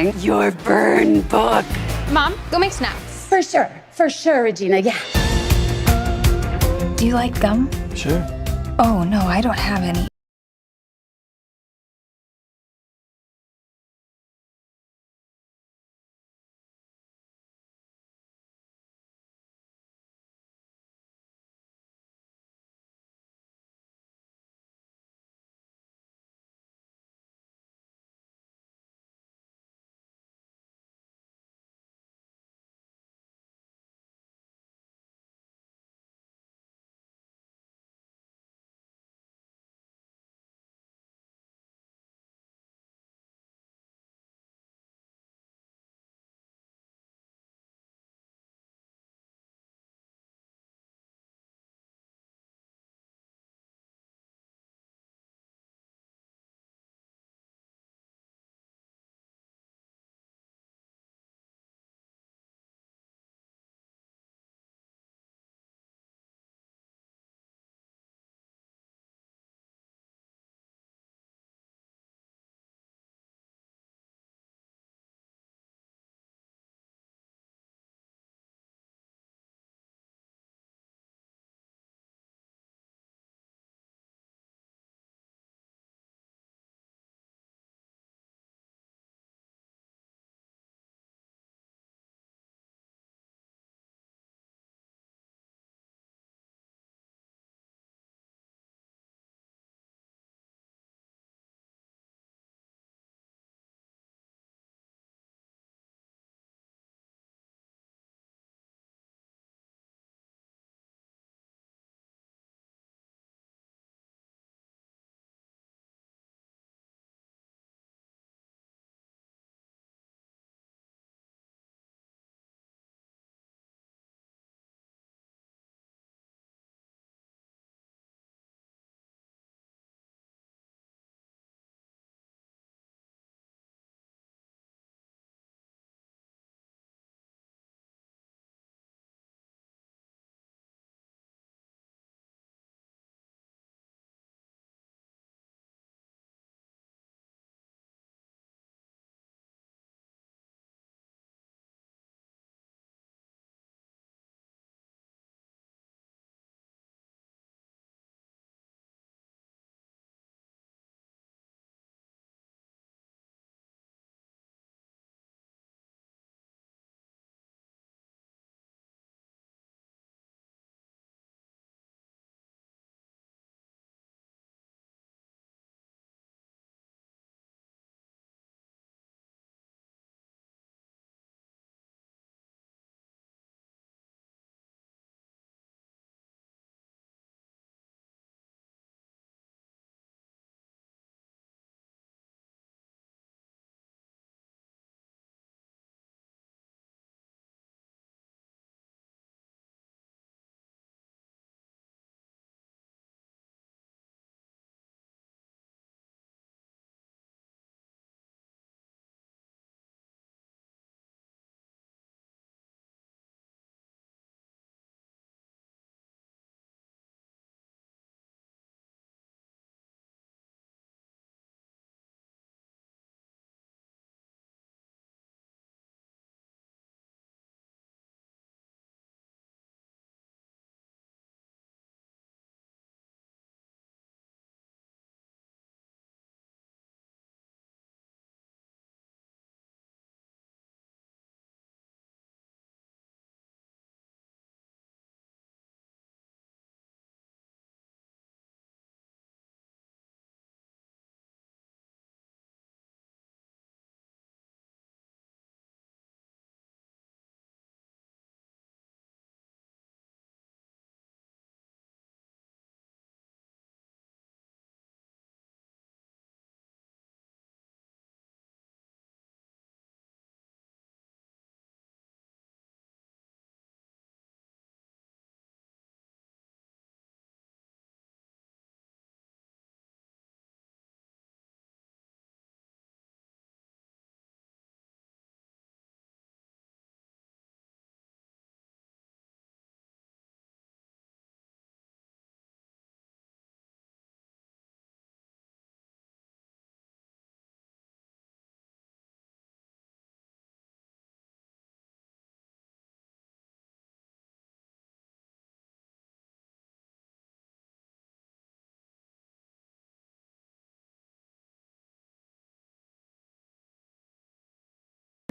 signing your burn book. Mom, go make snacks. For sure, Regina, yeah. Do you like gum? Sure. Oh, no, I don't have any.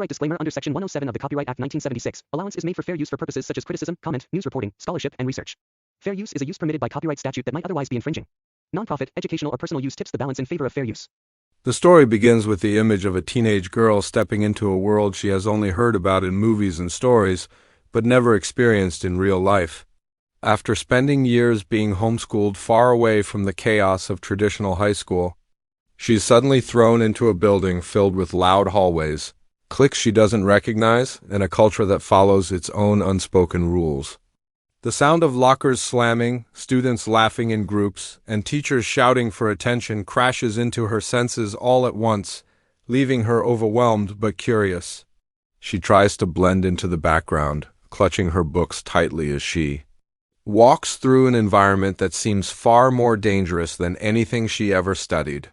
Copyright disclaimer under Section 107 of the Copyright Act 1976. Allowance is made for fair use for purposes such as criticism, comment, news reporting, scholarship, and research. Fair use is a use permitted by copyright statute that might otherwise be infringing. Nonprofit, educational, or personal use tips the balance in favor of fair use. The story begins with the image of a teenage girl stepping into a world she has only heard about in movies and stories, but never experienced in real life. After spending years being homeschooled far away from the chaos of traditional high school, she's suddenly thrown into a building filled with loud hallways, cliques she doesn't recognize, and a culture that follows its own unspoken rules. The sound of lockers slamming, students laughing in groups, and teachers shouting for attention crashes into her senses all at once, leaving her overwhelmed but curious. She tries to blend into the background, clutching her books tightly as she walks through an environment that seems far more dangerous than anything she ever studied.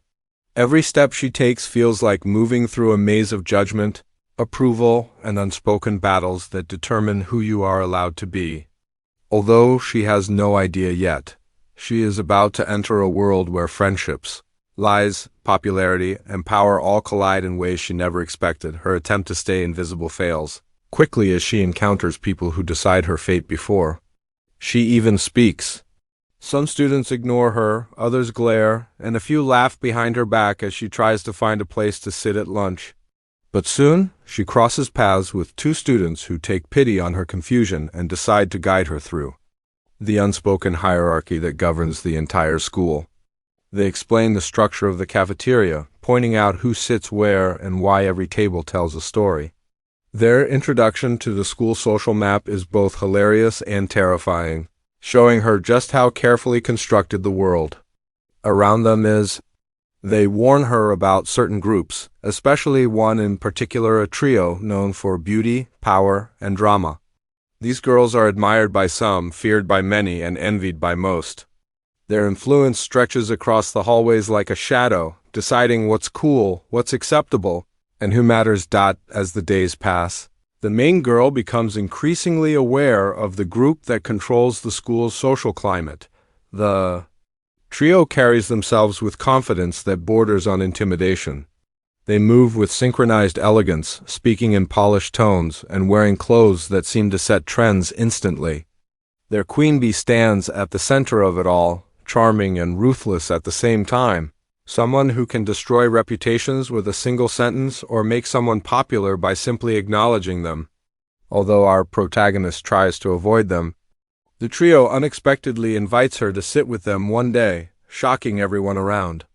Every step she takes feels like moving through a maze of judgment, approval, and unspoken battles that determine who you are allowed to be. Although she has no idea yet, she is about to enter a world where friendships, lies, popularity, and power all collide in ways she never expected. Her attempt to stay invisible fails quickly as she encounters people who decide her fate before she even speaks. Some students ignore her, others glare, and a few laugh behind her back as she tries to find a place to sit at lunch. But soon, she crosses paths with two students who take pity on her confusion and decide to guide her through the unspoken hierarchy that governs the entire school. They explain the structure of the cafeteria, pointing out who sits where and why every table tells a story. Their introduction to the school social map is both hilarious and terrifying, showing her just how carefully constructed the world around them is. They warn her about certain groups, especially one in particular, a trio known for beauty, power, and drama. These girls are admired by some, feared by many, and envied by most. Their influence stretches across the hallways like a shadow, deciding what's cool, what's acceptable, and who matters. As the days pass, the main girl becomes increasingly aware of the group that controls the school's social climate. The trio carries themselves with confidence that borders on intimidation. They move with synchronized elegance, speaking in polished tones, and wearing clothes that seem to set trends instantly. Their queen bee stands at the center of it all, charming and ruthless at the same time. Someone who can destroy reputations with a single sentence or make someone popular by simply acknowledging them. Although our protagonist tries to avoid them, the trio unexpectedly invites her to sit with them one day, shocking everyone around.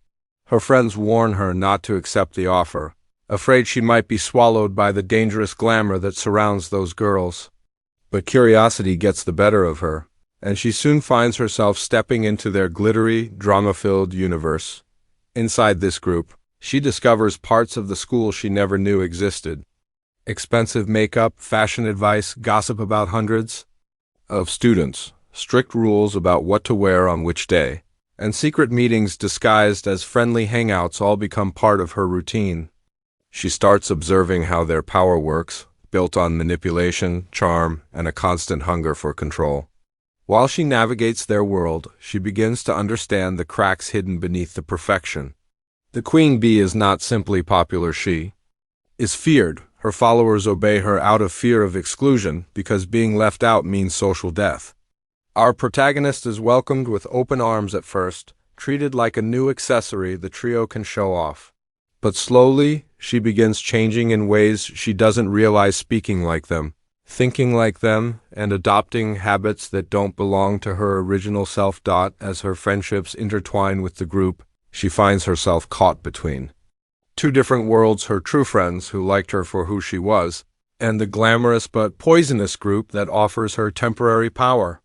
Her friends warn her not to accept the offer, afraid she might be swallowed by the dangerous glamour that surrounds those girls. But curiosity gets the better of her, and she soon finds herself stepping into their glittery, drama-filled universe. Inside this group, she discovers parts of the school she never knew existed. Expensive makeup, fashion advice, gossip about hundreds of students, strict rules about what to wear on which day, and secret meetings disguised as friendly hangouts all become part of her routine. She starts observing how their power works, built on manipulation, charm, and a constant hunger for control. While she navigates their world, she begins to understand the cracks hidden beneath the perfection. The queen bee is not simply popular, she is feared. Her followers obey her out of fear of exclusion because being left out means social death. Our protagonist is welcomed with open arms at first, treated like a new accessory the trio can show off. But slowly, she begins changing in ways she doesn't realize, speaking like them, thinking like them, and adopting habits that don't belong to her original self. As her friendships intertwine with the group, she finds herself caught between two different worlds: her true friends who liked her for who she was, and the glamorous but poisonous group that offers her temporary power.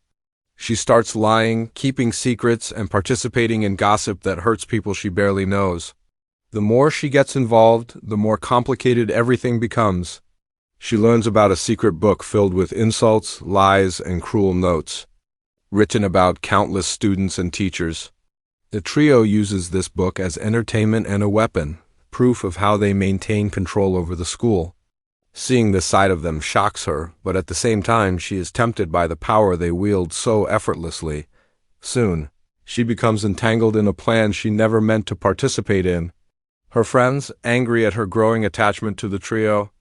She starts lying, keeping secrets, and participating in gossip that hurts people she barely knows. The more she gets involved, the more complicated everything becomes. She learns about a secret book filled with insults, lies, and cruel notes, written about countless students and teachers. The trio uses this book as entertainment and a weapon, proof of how they maintain control over the school. Seeing this side of them shocks her, but at the same time she is tempted by the power they wield so effortlessly. Soon, she becomes entangled in a plan she never meant to participate in. Her friends, angry at her growing attachment to the trio,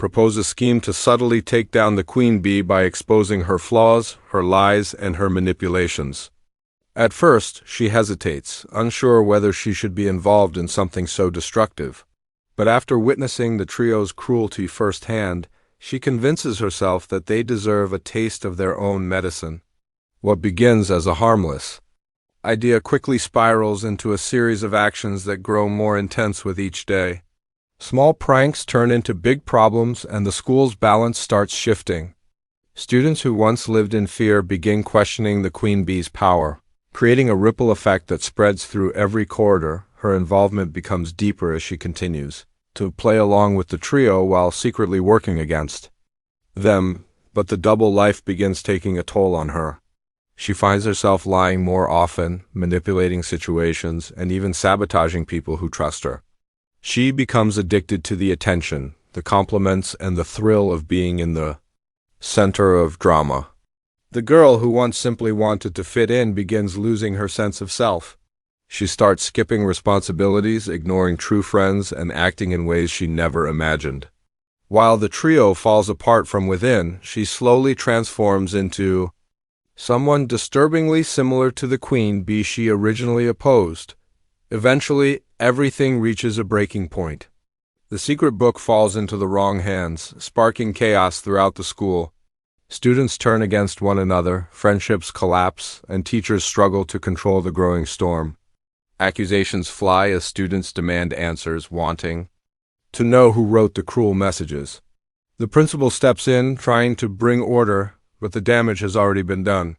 propose a scheme to subtly take down the queen bee by exposing her flaws, her lies, and her manipulations. At first, she hesitates, unsure whether she should be involved in something so destructive. But after witnessing the trio's cruelty firsthand, she convinces herself that they deserve a taste of their own medicine. What begins as a harmless idea quickly spirals into a series of actions that grow more intense with each day. Small pranks turn into big problems, and the school's balance starts shifting. Students who once lived in fear begin questioning the queen bee's power, creating a ripple effect that spreads through every corridor. Her involvement becomes deeper as she continues to play along with the trio while secretly working against them, but the double life begins taking a toll on her. She finds herself lying more often, manipulating situations, and even sabotaging people who trust her. She becomes addicted to the attention, the compliments, and the thrill of being in the center of drama. The girl who once simply wanted to fit in begins losing her sense of self. She starts skipping responsibilities, ignoring true friends, and acting in ways she never imagined. While the trio falls apart from within, she slowly transforms into someone disturbingly similar to the queen bee she originally opposed. Eventually, everything reaches a breaking point. The secret book falls into the wrong hands, sparking chaos throughout the school. Students turn against one another, friendships collapse, and teachers struggle to control the growing storm. Accusations fly as students demand answers, wanting to know who wrote the cruel messages. The principal steps in, trying to bring order, but the damage has already been done.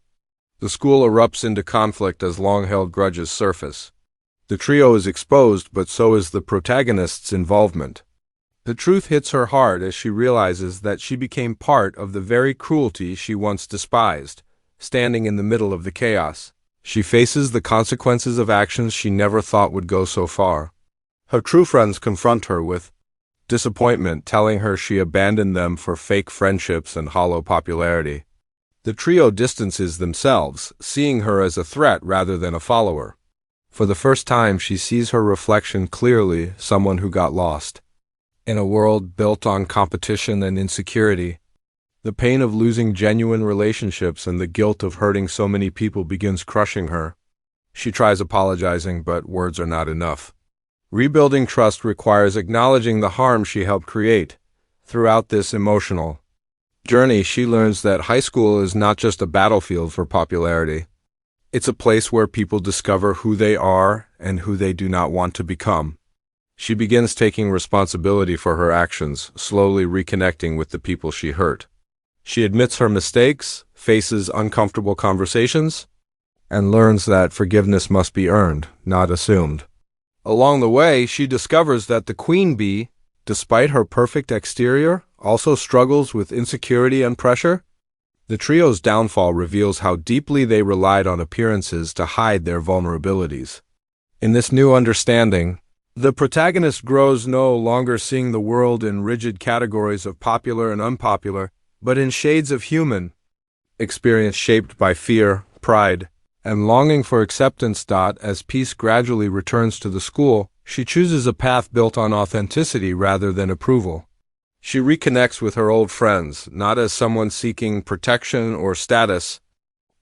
The school erupts into conflict as long-held grudges surface. The trio is exposed, but so is the protagonist's involvement. The truth hits her hard as she realizes that she became part of the very cruelty she once despised, standing in the middle of the chaos. She faces the consequences of actions she never thought would go so far. Her true friends confront her with disappointment, telling her she abandoned them for fake friendships and hollow popularity. The trio distances themselves, seeing her as a threat rather than a follower. For the first time, she sees her reflection clearly, someone who got lost in a world built on competition and insecurity. The pain of losing genuine relationships and the guilt of hurting so many people begins crushing her. She tries apologizing, but words are not enough. Rebuilding trust requires acknowledging the harm she helped create. Throughout this emotional journey, she learns that high school is not just a battlefield for popularity. It's a place where people discover who they are and who they do not want to become. She begins taking responsibility for her actions, slowly reconnecting with the people she hurt. She admits her mistakes, faces uncomfortable conversations, and learns that forgiveness must be earned, not assumed. Along the way, she discovers that the queen bee, despite her perfect exterior, also struggles with insecurity and pressure. The trio's downfall reveals how deeply they relied on appearances to hide their vulnerabilities. In this new understanding, the protagonist grows no longer seeing the world in rigid categories of popular and unpopular, but in shades of human experience shaped by fear, pride, and longing for acceptance. As peace gradually returns to the school, she chooses a path built on authenticity rather than approval. She reconnects with her old friends, not as someone seeking protection or status,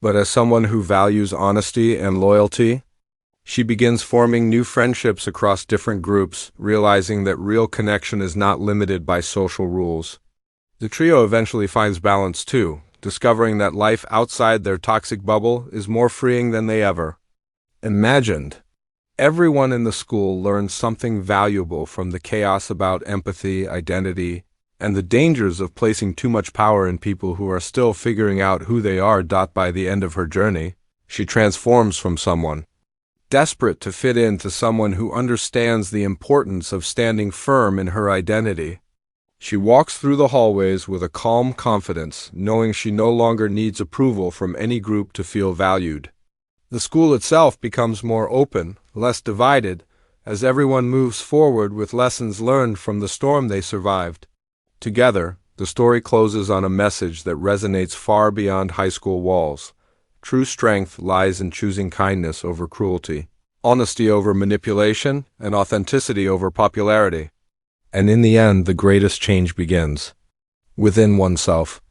but as someone who values honesty and loyalty. She begins forming new friendships across different groups, realizing that real connection is not limited by social rules. The trio eventually finds balance too, discovering that life outside their toxic bubble is more freeing than they ever imagined. Everyone in the school learns something valuable from the chaos about empathy, identity, and the dangers of placing too much power in people who are still figuring out who they are. By the end of her journey, she transforms from someone desperate to fit in to someone who understands the importance of standing firm in her identity. She walks through the hallways with a calm confidence, knowing she no longer needs approval from any group to feel valued. The school itself becomes more open, less divided, as everyone moves forward with lessons learned from the storm they survived. Together, the story closes on a message that resonates far beyond high school walls. True strength lies in choosing kindness over cruelty, honesty over manipulation, and authenticity over popularity. And in the end, the greatest change begins within oneself.